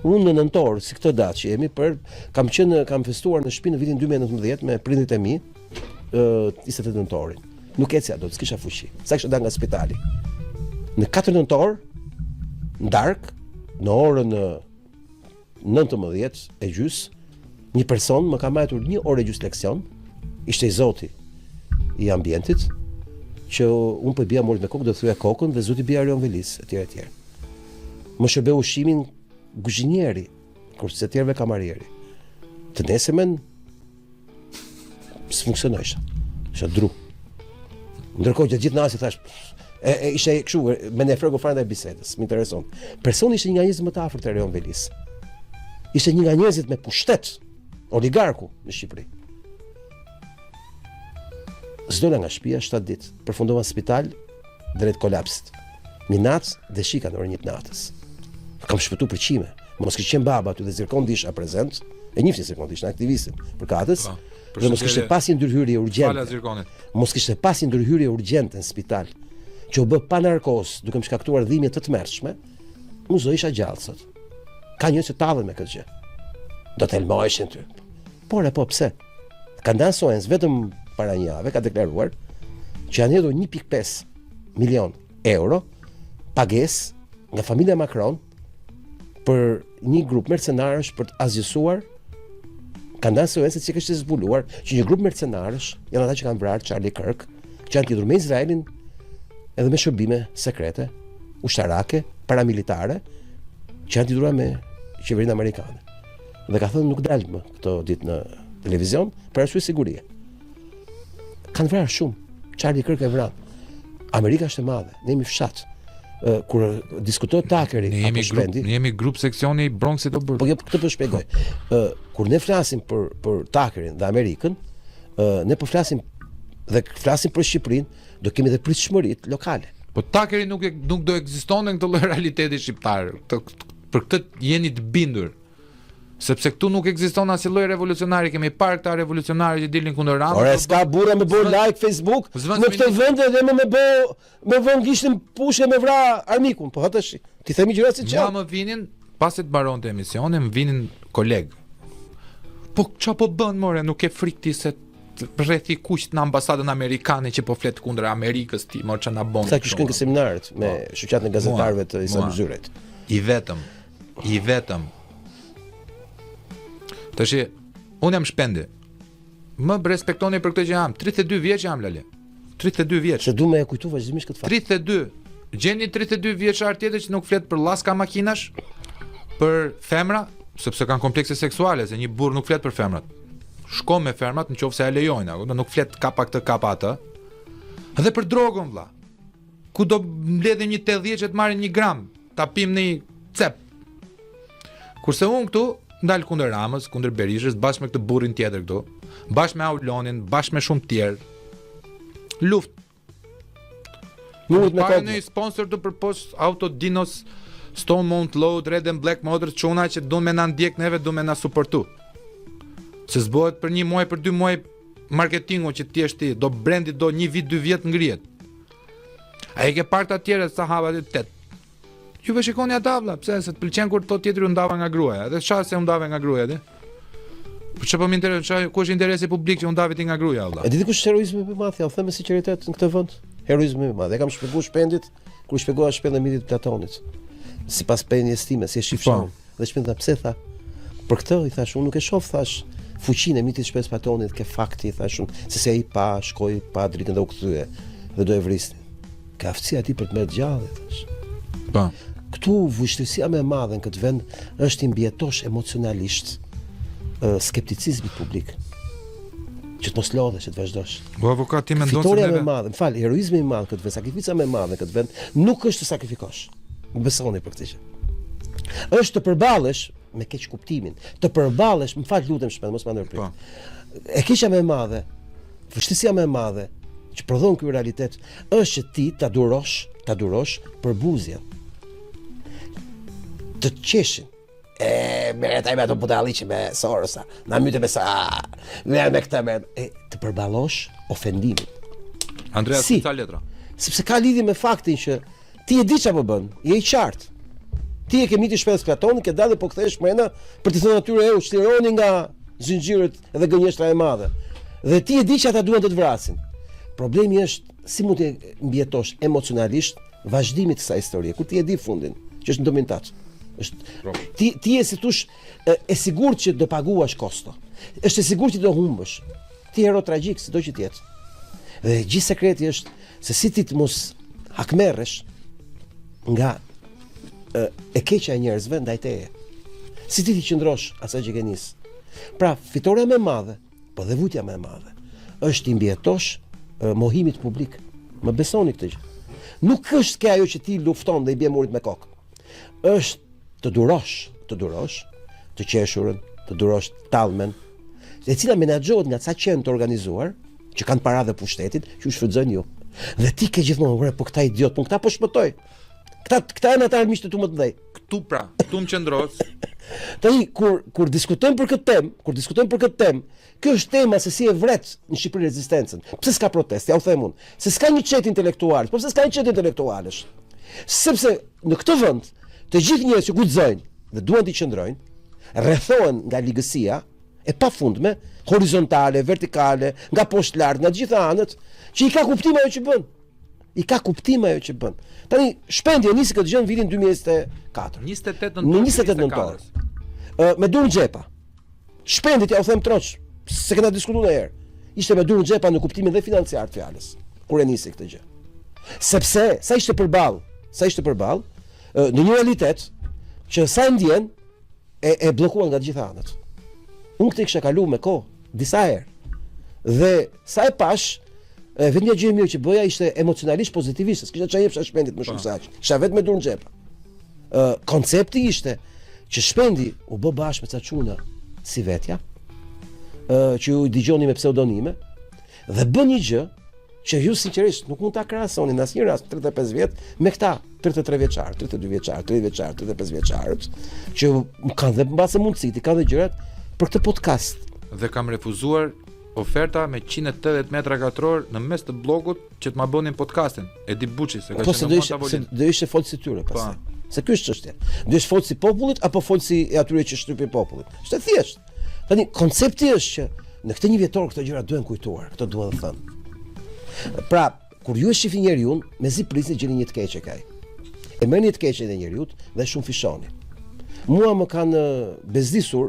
Unë në nëntor, si këtë datë që jemi, kam festuar në shtëpi në vitin 2019 me prindit e mi, 28 nëntorin. Nuk ecja do, s'kisha fuqi. Sa kisha dalë nga spitali. Në 4 nëntor, në darkë, në orën 19:30, një person më ka marrë 1 orë e gjysmë leksion, ishte i zoti i ambientit, që unë po bia morit me kokë, do thye kokën dhe zoti bia Arion Velis, etj. Më shërbeu ushqimin kuzhinieri, kurse të tjerëve kamarieri. Të nesërmen s'funksionoi isha dru. Ndërkohë që gjithë nasi thash, ishte kështu me ne frego fare ndaj bisedës, më intereson. Personi ishte një nga njerëzit më të afërt të Arion Velis. Ishte një nga njerëzit me pushtet, oligarku në Shqipëri. S'dola nga shtëpia 7 ditë, përfundova në spital drejt kolapsit. Minat dhe shika në orën 1 natës. Kam shpëtu për qime. Mos kishte qenë baba aty dhe Zirkon Disha prezent, e njifti Zirkon Disha, aktivistin për katës. Dhe mos kishte pasur ndërhyrje urgjente. Mos kishte pasur ndërhyrje urgjente në spital, që u bë pa narkoz, duke më shkaktuar dhimbje të tmerrshme, unë do isha gjallë sot. Ka njerëz që tallen me këtë gjë. Do të elmoheshin ty. Por po pse? Ka ndan Soens vetëm para një jave ka deklaruar që janë hedhur 1.5 milion euro pagesë nga familja Macron për një grup mercenarësh për të azgjësuar. Ka ndan Soens që kishte zbuluar që një grup mercenarësh janë ata që kanë vrarë Charlie Kirk, që janë lidhur me Izraelin edhe me shërbime sekrete, ushtarake, paramilitare, që janë lidhura me qeverinë amerikane. Dhe ka thënë nuk dalë më këto ditë në televizion për arsye sigurie. Kanë vrarë shumë. Charlie Kirk e vran. Amerika është e madhe, ne jemi fshat. Kur diskutohet Takeri apo Shpendi, ne jemi grup seksioni i Bronxit të bërë. Po këtë po shpjegoj. Kur ne flasim për Takerin dhe Amerikën, ne po flasim për Shqipërinë, do kemi edhe pritshmëritë lokale. Po Takeri nuk do ekzistonte në këtë lloj realiteti shqiptar. Për këtë jeni të bindur. Sepse këtu nuk ekziston asnjë lloj revolucionari, kemi parë këta revolucionarë që dilnin kundër Ramës. Ora s'ka burra me bë like Facebook në këtë vend dhe me vën gishtin pushë me vra armikun, po tash. Ti themi gjëra si çfarë? Ja më vinin pasi të mbaronte emisioni, më vinin koleg. Po ç'a po bën more, nuk e frikë ti se rrethi kuq në ambasadën amerikane që po flet kundër Amerikës ti, më ç'a na bën. Sa kishën ke seminaret me shoqatën e gazetarëve të Isa Myzyret. I vetëm. Tash unë jam Shpendi. Më respektoni për këtë që jam. 32 vjeç jam Lale. 32 vjeç. Se du me e kujtu vazhdimisht këtë fakt. 32. Gjeni 32 vjeçar tjetër që nuk flet për llaska makinash, për femra, sepse kanë komplekse seksuale, se një burr nuk flet për femrat. Shko me femrat nëse e lejojnë, apo nuk flet kapa këtë kapa atë. Edhe për drogën vlla. Ku do mbledhim një 80 që të marrin 1 gram, ta pim në cep. Kurse unë këtu ndal kundër Ramës, kundër Berishës, bashkë me këtë burrin tjetër këtu, bashkë me Aulonin, bashkë me shumë tjerë. Luftë. Nuk me një sponsor të përposh Auto Dinos, Stone Mount Load, Red and Black Motors, çuna që duan me na ndjek neve, duan me na suportu. Se s'bëhet për 1 muaj, për 2 muaj marketingu që ti është ti, do brendi do 1 vit, 2 vjet ngrihet. A e ke parë të tjerë sa hava të 8. Ju shikoni ata vlla, pse se të pëlqen kur to tjetri u ndava nga gruaja. Edhe çfarë se u ndave nga gruaja ti? Po çfarë më intereson, ku është interesi publik që u ndave ti nga gruaja valla? E di kush është heroizmi më i madh, ja, them me sinqeritet në këtë vend. Heroizmi më i madh. E kam shpjeguar Shpendit, kur shpjegova Shpendën mitit të Platonit. Sipas penjes time, si e shifshon. Dhe Shpendi tha, pse tha? Për këtë i thash, unë nuk e shoh thash fuqinë e mitit të Platonit, ke fakti thash unë, se ai pa shkoi pa dritën dhe u kthye dhe do e vrisnin. Ka aftësia ti për të marrë gjallë thash. Po. Këtu vështirësia më e madhe në këtë vend është i mbjetosh emocionalisht skepticizmi publik. Që të mos lodhesh, që të vazhdosh. Po avokat ti mendon se fitoria më e madhe, më fal, heroizmi i madh këtë vend, sakrifica më e madhe këtë vend nuk është të sakrifikosh. Besoni për këtë gjë. Është të përballesh me keq kuptimin, të përballesh, më fal lutem Shpend, mos më ndërprer. Po. E keqja më e madhe, vështirësia më e madhe që prodhon ky realitet është që ti ta durosh për buzjen. Të qeshin. Merretaj me ato budalliqe me Sorosa. Na myte me sa. Me këtë me të përballosh ofendimin. Andreas si? Ca letra. Sepse ka lidhje me faktin që ti e di çfarë po bën. Je i qartë. Ti e ke miti shpellës Platonit, ke dalë po kthesh brenda për të thënë atyre çlironi nga zinxhirët edhe gënjeshtra e madhe. Dhe ti e di që ata duan të vrasin. Problemi është si mund të mbietosh emocionalisht vazhdimin të kësaj historie, kur ti e di fundin, që është ndomintat. Ti e si thosh e sigurt që do paguash kosto. Është e sigurt që do humbësh. Ti hero tragjik, sido që të jetë. Dhe gjithë sekreti është se si ti të mos hakmerresh nga e keqja e njerëzve ndaj teje. Si ti të qëndrosh asaj që ke nis. Pra, fitoria më e madhe, po dhe vujtja më e madhe, është të mbietosh mohimit publik. Më besoni këtë gjë. Nuk është kjo ajo që ti lufton dhe i bie murit me kokë. Është të durosh të qeshurën, të durosh tallmen, e cila menaxhohet nga ca qenë të organizuar që kanë para dhe pushtetit, që u shfrytëzojnë ju. Dhe ti ke gjithmonë, po këta idiot, po këta po shpëtoj. Këta janë ata armiqtë tu më të dhej. Këtu më qëndros. Tani kur diskutojmë për këtë temë, kjo është tema se si e vret në Shqipëri rezistencën. Pse s'ka protest? Ja u them unë. Se s'ka një çet intelektualësh, po pse s'ka një çet intelektualësh? Sepse në këtë vend të gjithë njerëzit që guxojnë dhe duan të qëndrojnë, rrethohen nga ligësia e pafundme, horizontale, vertikale, nga poshtë lart, nga të gjitha anët, që i ka kuptim ajo që bën. Tani shpendja nisi këtë gjë në vitin 2024. 28 nëntor. Me durë në xhepa. Shpendit ja u them troç, se kena diskutuar një herë. Ishte me durë në xhepa në kuptimin dhe financiar të fjalës, kur e nisi këtë gjë. Sepse sa ishte përballë, në një realitet që sa ndjen e bllokuan nga të gjitha anët. Unë këtë kisha kaluar me kohë disa herë. Dhe sa e pash, vetëm një gjë e mirë që bëja ishte emocionalisht pozitivisht, s'kisha çfarë jepsha shpendit më shumë se aq. Isha vetëm me durë në xhep. Koncepti ishte që shpendi u bë bashkë me ca çuna si vetja, që u dëgjoni me pseudonime dhe bën një gjë që ju sinqerisht nuk mund ta krahasoni në asnjë rast 35 vjet me këta 33 vjeçar, 32 vjeçar, 30 vjeçar, 35 vjeçarët që kanë dhe mbase mundësitë, kanë dhe gjërat për këtë podcast. Dhe kam refuzuar oferta me 180 metra katror në mes të bllokut që të ma bënin podcastin. Edi Buçi se ka qenë në tavolin. Do ishte folsi tyre pastaj. Se ky është çështja. Do ishte folsi popullit apo folsi e atyre që shtypin popullit. Është thjesht. Tani koncepti është që në këtë një vjetor këto gjëra duhen kujtuar, këto duhen të thënë. Pra, kur ju e shihni njeriu, mezi prisni gjeni një të keqe kaj. E merrni të keqen e njeriu dhe shumë fishoni. Mua më kanë bezdisur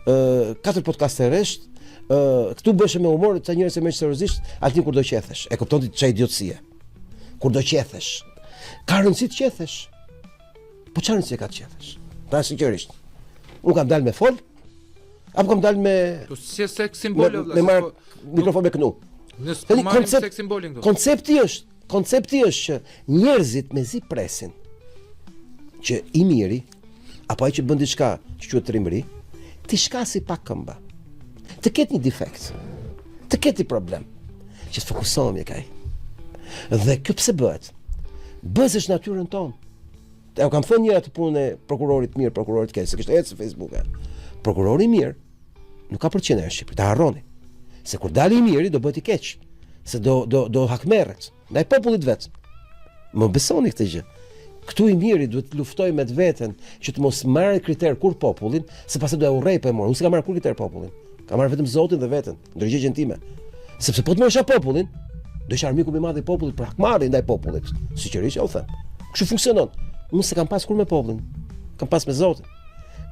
4 podcaste rresht. Këtu bëhesh me humor, ca njerëz e merr seriozisht, aty kur do qethesh. E kupton ti ç'është idiotësia. Kur do qethesh. Ka rëndësi të qethesh. Po çfarë rëndësi ka të qethesh? Pra sinqerisht. Unë kam dalë me fol, apo kam dalë me po si seks simbol me marr mikrofon me kënu. Ne marrim seks simbolin këtu. Koncepti është që njerëzit mezi presin që i miri apo ai që bën diçka që quhet trimëri, ti shkasi pak këmba. Të ketë një defekt, të ketë një problem, që të fokusohemi e kaj. Dhe kjo pse bëhet? Bëhet është natyrën tonë. E kam thënë njëra të punën e prokurorit mirë, prokurorit keq, se kishte ecë në Facebook. Prokurori mirë nuk ka për të qenë në Shqipëri, ta harroni. Se kur dali i miri do bëhet i keq, se do hakmerret ndaj popullit vet. Më besoni këtë gjë. Këtu i miri duhet të luftoj me të veten që të mos marrë kriter kur popullin, se pastaj do e urrej po e mor. Unë s'kam marrë kur kriter popullin. Kam marrë vetëm Zotin dhe veten, ndërgjegjen time. Sepse po të marrësha popullin, do isha armiku më i madh i popullit për hakmarrje ndaj popullit. Sinqerisht ja u them. Kështu funksionon. Unë s'kam pas kur me popullin. Kam pas me Zotin.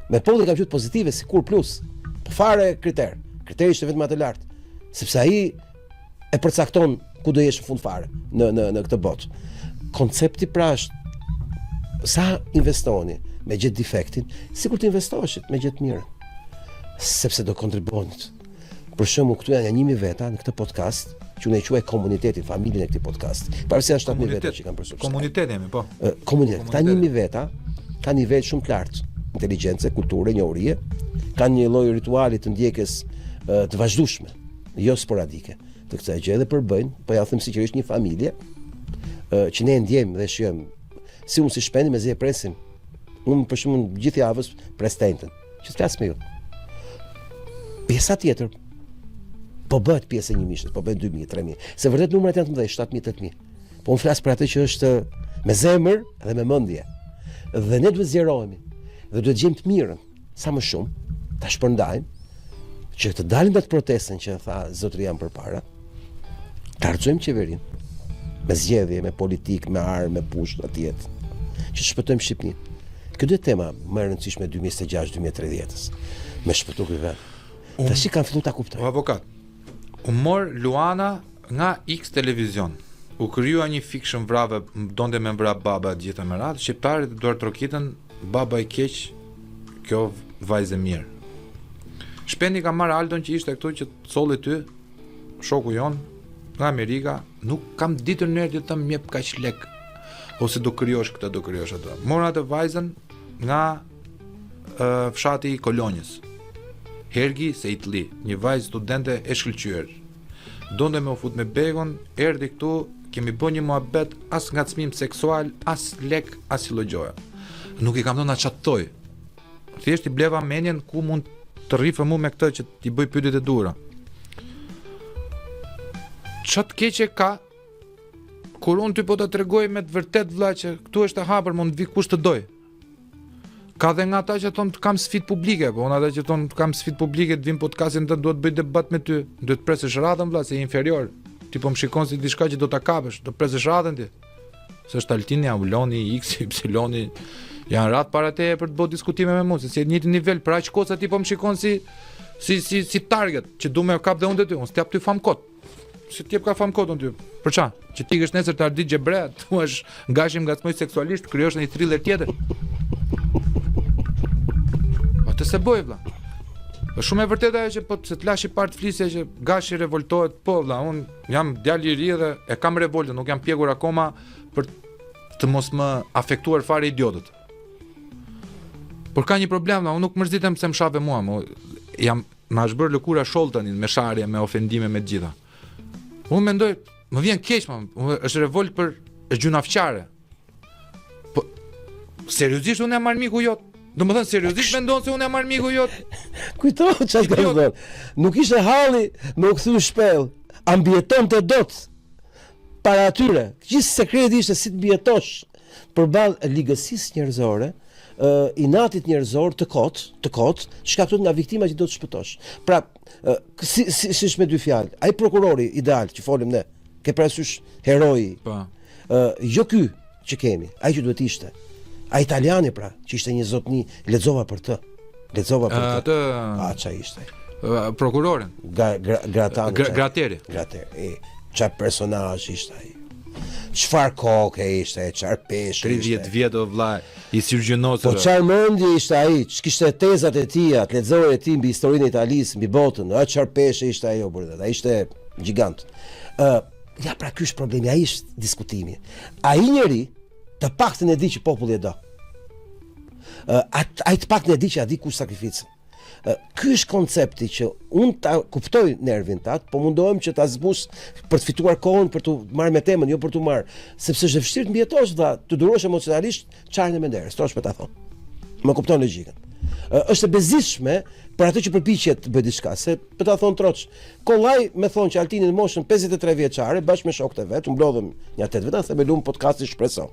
Me popullin kam qenë pozitive si kur plus. Po fare kriter. Kriteri ishte vetëm atë lart. Sepse ai e përcakton ku do jesh në fund fare në këtë botë. Koncepti pra është sa investoni me gjithë defektin, sikur të investoshit me gjithë mirën. Sepse do kontribuonit. Për shembull, këtu janë 1000 veta në këtë podcast, që unë e quaj komunitetin, familjen e këtij podcast. Pavarësisht janë 7000 veta që kanë përsëritur. Komunitet jemi, po. Komunitet. Këta 1000 veta kanë nivel shumë të lartë inteligjencë, kulture, njohurie, kanë një lloj rituali të ndjekjes të vazhdueshme, jo sporadike. Të kësaj gjë edhe përbëjnë, po ja them sigurisht një familje që ne ndjejmë dhe shijojmë si unë si shpendi me zi e presim. Unë për shembull gjithë javës pres tentën, që të flas me ju. Pjesa tjetër po bëhet pjesë e një mishit, po bëhet 2000, 3000. Se vërtet numrat janë të mëdhenj, 7000, 8000. Po unë flas për atë që është me zemër dhe me mendje. Dhe ne duhet zgjerohemi. dhe duhet gjejmë të mirën, sa më shumë, ta shpërndajmë që të dalim atë protestën që tha zotëria më përpara, ta harxojmë qeverinë me zgjedhje, me politikë, me armë, me pushtë atjet, që shpëtojmë Shqipërinë. Kjo dy tema më e rëndësishme 2026-2030-s, me shpëtu ky vend. Tash kanë filluar ta kuptojnë. O avokat, u mor Luana nga X televizion. U kryua një fiction vrave, donte me mbra baba gjithë me radhë, shqiptarit duar trokitën, baba i keq, kjo vajzë e mirë. Shpendi ka marrë Aldon që ishte këtu që të solli ty, shoku jon, nga Amerika, nuk kam ditur nërë të më jep kaq lek, ose do kryosh këtë, do kryosh atë. Mora atë vajzën nga fshati i Kolonjës, Hergi Sejtli, një vajzë studente e shkëlqyer. Donte me u fut me begon, erdhi këtu, kemi bën një muhabet, as ngacmim seksual, as lek, as llogjoja. Nuk i kam thënë ç'a thoj. Thjesht i bleva menjen ku mund të rrifë mu me këtë që t'i bëj pyetjet e dura. Ç'a të keqe ka kur unë ty po ta tregoj me të vërtet vëlla që këtu është e hapur, mund të vi kush të doj. Ka dhe nga ata që thonë kam sfidë publike, po unë ata që thonë kam sfidë publike të vim podcastin të duhet bëj debat me ty, duhet presësh radhën vëlla se je inferior. Ti po më shikon si diçka që do ta kapësh, do presësh radhën ti. Se është Altini, Auloni, X, Y, janë radhë para teje për të bërë diskutime me mua, se si në njëjtin nivel, për aq kohë ti po më shikon si target, që du me kap dhe unë ty, unë s'tjap ty famkot. Si t'jep ka famkot unë ty. Për ç'a? Që ti kesh nesër të ardit xhebre, thua ngashim ngacmoj seksualisht, krijosh një thriller tjetër. Të se boj vlla. Është shumë e vërtetë ajo që po se të lash i part flisje që gashi revoltohet, po vlla, un jam djalë i ri dhe e kam revoltën, nuk jam pjekur akoma për të mos më afektuar fare idiotët. Por ka një problem, vlla, un nuk mërzitem pse më shave mua, jam ma është bërë lëkura sholltanin me sharje, me ofendime, me të gjitha. Un mendoj, më vjen keq, është revolt për gjunafçare. Po seriozisht unë jam armiku jot. Do më thënë, seriozisht mendon se unë jam armiku jot? Kujto çfarë ka thënë. Nuk ishte halli me u kthy shpell, ambieton të dot para atyre. Gjithë sekreti ishte si të mbjetosh përballë ligësisë njerëzore, inatit njerëzor të kot, shkaktuar nga viktima që do të shpëtosh. Pra, si është me dy fjalë. Ai prokurori ideal që folim ne, ke parasysh heroi. Po. Jo ky që kemi, ai që duhet ishte. A italiani pra, që ishte një zotni, lexova për të. Atë ç'a ishte? Prokurorin. Gratani. Grateri. Ç'a personazh ishte ai? Çfarë koke ishte, çfarë peshë. 30 vjet o vlla, i sirgjënosur. Po çfarë mendje ishte ai? Ç'kishte tezat e tija, të lexoje ti mbi historinë e Italisë, mbi botën. Çfarë peshë ishte ajo për ai ishte gjigant. Ja pra ky është problemi, ai është diskutimi. Ai njeri të paktën e di që populli e do. Ai të paktën e di që a di kush sakrificën. Ky është koncepti që unë ta kuptoj nervin tat, po mundohem që ta zbush për të fituar kohën për të marrë me temën, jo për të marrë, sepse është vështirë të mbjetosh dha, të durosh emocionalisht çajin e menderes, thosh për ta thonë. Më kupton logjikën. Është e bezishme për atë që përpiqet të bëj diçka, se për ta thonë troç. Kollaj më thonë që Altini në moshën 53 vjeçare bashkë me shokët e vet, u mblodhëm një 8 veta themelum podcastin Shpreso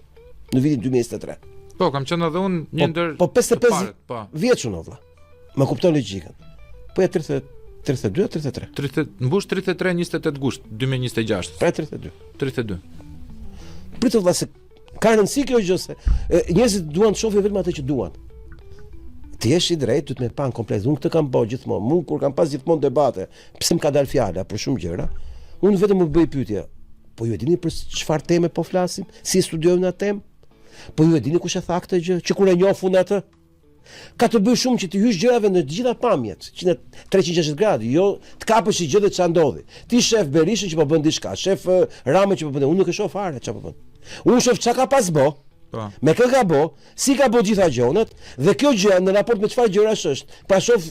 në vitin 2023. Po, kam qenë edhe unë një ndër. Po 55 vjeç unë vlla. Më kupton logjikën. Po ja 32 33. 30 mbush 33 28 gusht 2026. Pra 32. 32. Pritet valla se ka rëndësi kjo gjë se njerëzit duan të shohin vetëm atë që duan. Ti je i drejtë, duhet me pan komplet. Unë këtë kam bërë gjithmonë. Unë kur kam pas gjithmonë debate, pse më ka dalë fjala për shumë gjëra, unë vetëm më bëj pyetje. Po ju e dini për çfarë teme po flasim? Si studiojmë atë temë? Po ju e dini kush e tha këtë gjë? Që kur e njohun atë? Ka të bëj shumë që të hysh gjërave në të gjitha pamjet, 360 gradë, jo të kapësh gjë dhe ç'a ndodhi. Ti shef Berishën që po bën diçka, shef Ramën që po bën, unë nuk e shoh fare ç'a po bën. Unë shoh ç'a ka pas bë. Me kë ka bë, si ka bë gjitha gjonat dhe kjo gjë në raport me çfarë gjërash është. Pra shoh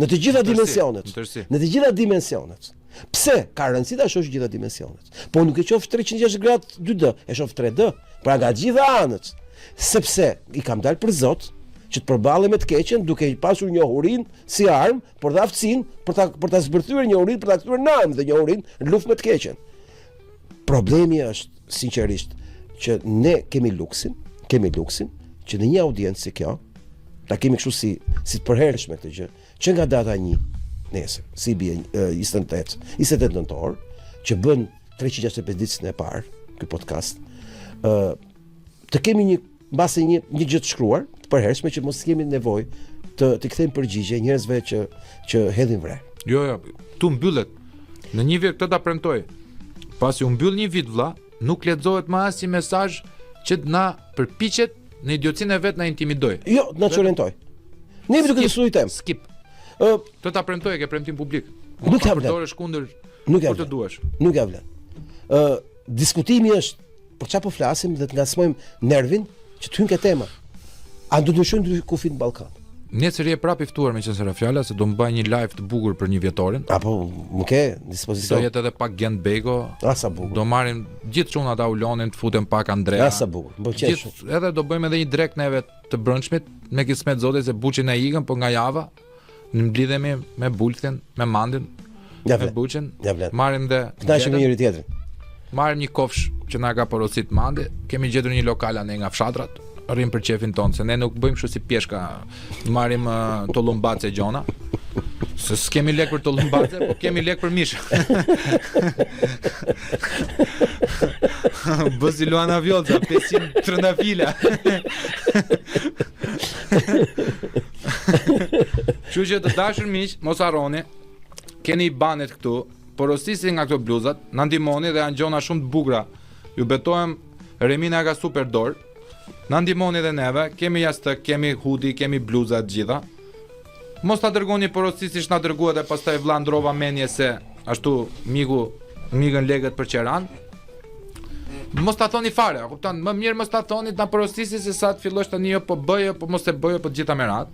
në të gjitha dimensionet. Në të gjitha dimensionet. Pse ka rëndësi ta shohësh gjitha dimensionet? Po nuk e shoh 360 gradë 2D, e shoh 3D, pra nga gjitha anët. Sepse i kam dalë për Zot që të përballem me të keqen duke i pasur njohurinë si armë, por dhe aftësinë për ta zbërthyer njohurinë, për ta kthyer në armë dhe njohurinë në luftë me të keqen. Problemi është sinqerisht që ne kemi luksin që në një audiencë si kjo ta kemi kështu si të përhershme këtë gjë, që nga data 1 nesër, si bie 28 nëntor, që bën 365 ditën e parë ky podcast, të kemi mbase një gjë të shkruar, të përhershme, që mos kemi nevojë të kthejmë përgjigje njerëzve që hedhin vrerë. Jo, tu mbyllet. Në një vit këtë ta premtoj. Pasi u mbyll një vit vlla, nuk lexohet më asnjë mesazh që na përpiqet në idiocinë vet na intimidoj. Jo, na çorentoj. Ne jemi duke të studitem. Skip. Të ta premtoj, ke premtim publik. Nuk ka vlen. Përdorësh kundër Nuk kur të duash. Nuk ka vlen. Diskutimi është për çfarë po flasim dhe të ngacmojmë nervin që të hyjmë ke tema. A do të shojmë kufi në Ballkan? Nesër je prapë i ftuar me qenë fjala se do mbaj një live të bukur për 1 vjetorin. Apo më ke Do dispozicion? jetë edhe pak Gent Bego. Sa bukur. Do marrim gjithë çunat ata ulonin, të futem pak Andrea. Sa bukur. Më pëlqen shumë. Gjithë, edhe do bëjmë edhe një drek neve të brëndshmit me kismet zotit se buçin e ikën, po nga java në mblidhemi me Bulthin, me Mandin, Ja me vlen. Buçin. Ja vlen. Marrim dhe Kënaqem me njëri tjetrin. marrim një kofsh që na ka porosit Mandi. Kemi gjetur një lokal anë nga fshatrat. Rrim për qefin ton, se ne nuk bëjmë kështu si pjeshka, marrim tollumbace gjona. Se s'kemi lek për tollumbace, po kemi lek për mish. Bëzi Luana Vjolca, 500 trëndafila. Kështu që të dashur miq, mos harroni, keni banet këtu, porosisni nga këto bluzat, na ndihmoni dhe janë gjona shumë të bukura. Ju betohem, Remina ka super dorë. Na ndihmoni dhe neve, kemi jastëk, kemi hudi, kemi bluza të gjitha. Mos ta dërgoni porosisisht na dërguat e pastaj vlla ndrova menje se ashtu mikën legët për qeran. Mos ta thoni fare, kupton? Më mirë mos ta thoni ta porosisi se sa të fillosh tani po bëj po mos e bëj po të gjitha me radhë.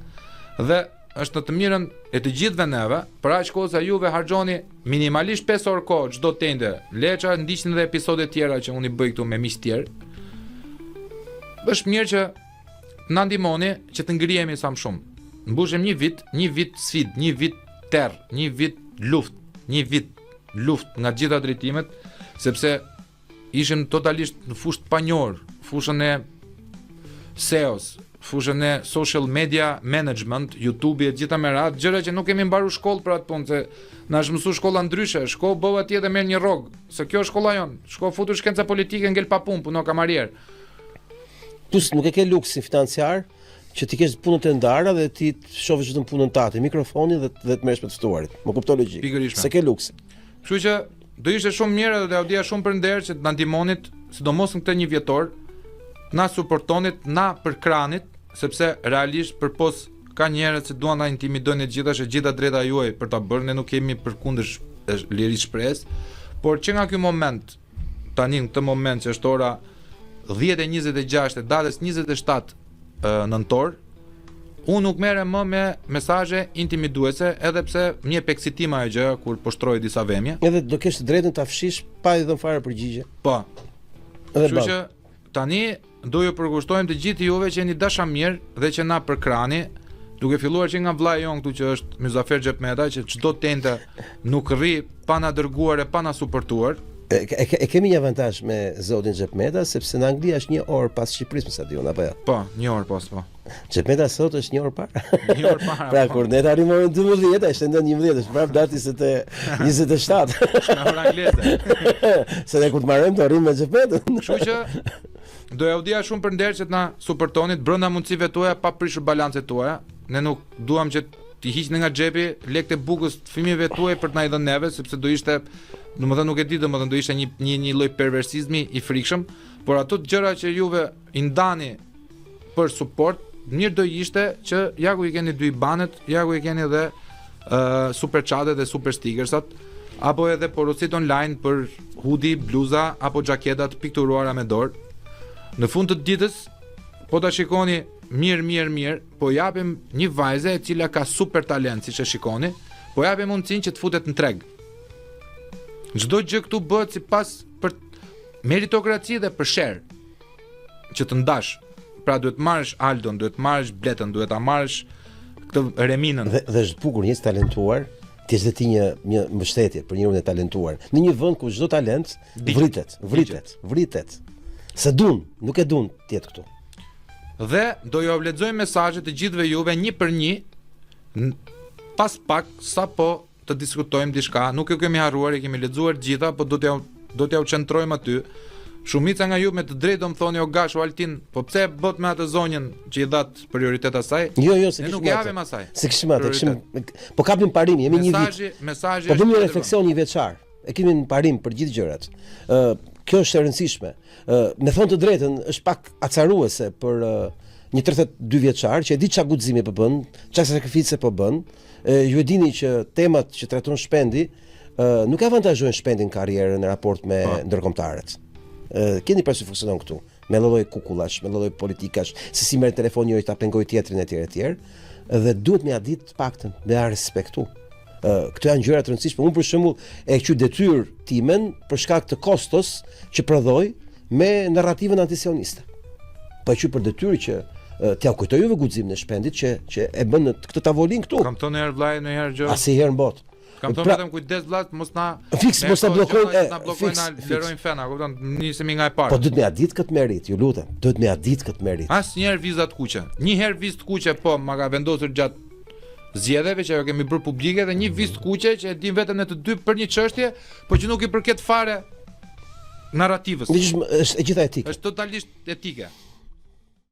Dhe është në të mirën e të gjithëve neve, për aq kohë sa juve harxhoni minimalisht 5 orë kohë çdo tende. Leça ndiqni edhe episode tjera që unë i bëj këtu me miq tjerë. Është mirë që na ndihmoni që të ngrihemi sa më shumë. Mbushem një vit sfidë, një vit terr, një vit luftë nga gjitha drejtimet, sepse ishim totalisht në fushë të panjohur, fushën e SEOs, fushën e social media management, YouTube e gjitha me radhë, gjëra që nuk kemi mbaruar shkollë për atë punë, se na është mësuar shkolla ndryshe, shko bëu atje dhe merr një rrog, se kjo është shkolla jon, shko futu shkenca politike ngel pa punë, puno kamarier. Plus nuk e ke luksin financiar që ti kesh punën të ndara dhe ti të shohësh vetëm punën tënde, mikrofonin dhe të merresh me të ftuarit. Më kupton logjik. Pikërisht. Se ke luksin. Kështu që do ishte shumë mirë dhe do dia shumë për nder që të na ndihmonit, sidomos në këtë 1 vjetor, na suportonit, na përkranit, sepse realisht përpos ka njerëz që duan ta intimidojnë të gjitha, është gjitha drejta juaj për ta bërë, ne nuk kemi përkundër lirisë shpresë, por që nga ky moment, tani në këtë moment që është ora 10:26 e datës 27 nëntor, unë nuk merrem më me mesazhe intimiduese, edhe pse më jep eksitim ajo gjë kur poshtroj disa vëmje. Edhe do kesh të drejtën ta fshish pa i dhënë fare përgjigje. Po. Edhe Kështu që tani do ju përkushtojmë të gjithë juve që jeni dashamirë dhe që na përkrani, duke filluar që nga vllai jon këtu që është Muzaffer Xhepmeta, që çdo tente nuk rri pa na dërguar e pa na suportuar. E kemi një avantazh me zotin Xhepmeta, sepse në Angli është 1 orë pas Shqipërisë, më sa diun apo jo. Po, 1 orë pas, po. Xhepmeta sot është 1 orë para. 1 orë para. Pra kur ne arrim orën 12, ai shëndon 11, është prapë dati 27. Në orë angleze. Se ne kur të marrëm të arrim me Xhepmetën. Kështu që do ja u dia shumë për nder që të na suportonit brenda mundësive tuaja pa prishur balancet tuaja. Ne nuk duam që ti hiqni nga xhepi lekët e bukës të fëmijëve tuaj për të na i dhënë neve, sepse do ishte, domethënë nuk e di, domethënë do ishte një lloj perversizmi i frikshëm, por ato gjëra që juve i ndani për suport, mirë do ishte që ja ku i keni 2 banet, ja ku i keni edhe super chatet dhe super stickersat, apo edhe porosit online për hudi, bluza apo xhaketa të pikturuara me dorë. Në fund të ditës, po ta shikoni mirë, po japim një vajze e cila ka super talent, siç e shikoni, po japim mundësinë që të futet në treg. Çdo gjë këtu bëhet sipas për meritokraci dhe për share. Që të ndash. Pra duhet marrësh Aldon, duhet marrësh Bletën, duhet ta marrësh këtë Reminën. Dhe është bukur njerëz talentuar, ti është ti një mbështetje për njërin e talentuar. Në një vend ku çdo talent vritet. Se nuk e dun të jetë këtu. Dhe do ju lexoj mesazhet të gjithëve juve një për një pas pak sapo të diskutojmë diçka. Nuk e kemi harruar, e kemi lexuar gjitha, po do t'ja qëndrojmë aty. Shumica nga ju me të drejtë do më thoni o gash o Altin, po pse bot me atë zonjën që i dhat prioritet asaj? Jo, se ne nuk kishim japim asaj. Se kishim atë, po kapim parim, jemi një vit. Mesazhi po bëjmë një refleksion një vjeçar. E kemi në parim për gjithë gjërat. Kjo është e rëndësishme. Me thonë të drejtën, është pak acaruese për një 32 vjeçar që e di çfarë guximi po bën, çfarë sakrifice po bën. Ju e dini që temat që trajton Shpendi nuk avantazhojnë Shpendin karrierën në raport me ndërkombëtarët. Keni parasysh funksionon këtu, me lloj kukullash, me lloj politikash, se si merr telefoni njëri ta pengoj tjetrin etj. Dhe duhet me ia ditë të paktën me ia respektu. Këto janë gjëra të rëndësishme. Unë për shembull e quaj detyrë timen për shkak të kostos që prodhoj me narrativën antisioniste. Po e quaj për detyrë që t'ja kujtoj juve guximin e Shpendit që e bën në këtë tavolinë këtu. Kam thënë një herë vllai, një herë gjë. Asnjëherë në botë. Kam thënë vetëm kujdes vllat, mos na blokojnë, lërojnë fena, kupton? Nisemi nga e parë. Po duhet me ia ditë këtë merit, ju lutem. Duhet me ia ditë këtë merit. Asnjëherë vizat kuqe. Një herë vizë kuqe po ma ka vendosur gjatë zgjedhjeve që ajo kemi bërë publike dhe një vizë kuqe që e dim vetëm ne të dy për një çështje, po që nuk i përket fare narrativës. Është e gjitha etike. Është totalisht etike.